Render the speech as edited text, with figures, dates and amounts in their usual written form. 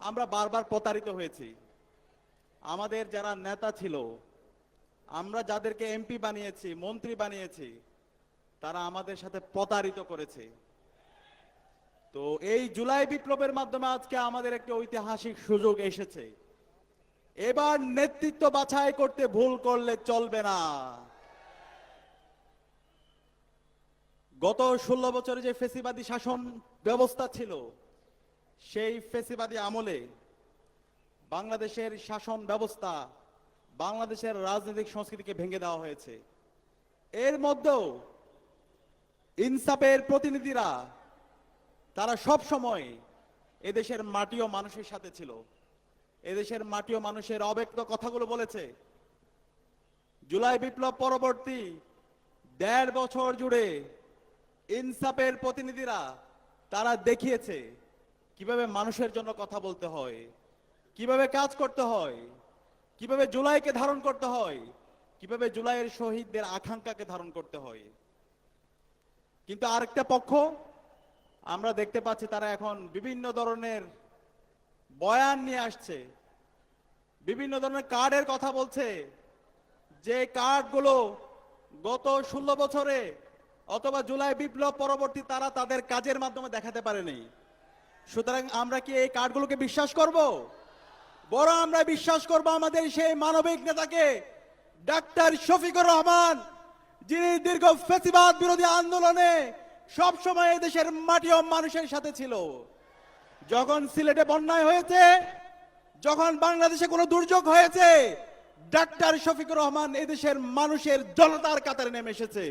আমরা বারবার প্রতারিত হয়েছি। আমাদের যারা নেতা ছিল, আমরা যাদেরকে এমপি বানিয়েছি, মন্ত্রী বানিয়েছি, তারা আমাদের সাথে প্রতারিত করেছে। তো এই জুলাই বিপ্লবের মাধ্যমে আজকে আমাদের একটি ঐতিহাসিক সুযোগ এসেছে। এবার নেতৃত্ব বাছাই করতে ভুল করলে চলবে না। গত 16 বছরে যে ফ্যাসিবাদী শাসন ব্যবস্থা ছিল, সেই ফ্যাসিবাদী আমলে বাংলাদেশের শাসন ব্যবস্থা, বাংলাদেশের রাজনৈতিক সংস্কৃতিকে ভেঙে দেওয়া হয়েছে। এর মধ্যেও ইনসাফের প্রতিনিধিরা তারা সব সময় এদেশের মাটি ও মানুষের সাথে ছিল। এদেশের মাটি ও মানুষের অব্যক্ত কথাগুলো বলেছে। জুলাই বিপ্লব পরবর্তী 1.5 বছর জুড়ে ইনসাফের প্রতিনিধিরা তারা দেখিয়েছে কিভাবে মানুষের জন্য কথা বলতে হয়, কিভাবে কাজ করতে হয়, কিভাবে জুলাইকে ধারণ করতে হয়, কিভাবে জুলাইয়ের শহীদদের আকাঙ্ক্ষাকে ধারণ করতে হয়। কিন্তু আরেকটা পক্ষ আমরা দেখতে পাচ্ছি, তারা এখন বিভিন্ন ধরনের বয়ান নিয়ে আসছে, বিভিন্ন ধরনের কার্ডের কথা বলছে, যে কার্ডগুলো গত 16 বছরে অথবা জুলাই বিপ্লব পরবর্তী তারা তাদের কাজের মাধ্যমে দেখাতে পারেনি। সুতরাং আমরা কি এই কার্ডগুলোকে বিশ্বাস করব? বরং আমরা বিশ্বাস করব আমাদের সেই মানবিক নেতাকে, ডাক্তার শফিকুর রহমান, যিনি দীর্ঘ ফ্যাসিবাদ বিরোধী আন্দোলনে সব সময় দেশের মাটি ও মানুষের সাথে ছিল। যখন সিলেটে বন্যায় হয়েছে, যখন বাংলাদেশে কোনো দুর্যোগ হয়েছে, ডাক্তার শফিকুর রহমান এদেশের মানুষের জনতার কাতারে নেমে এসেছে।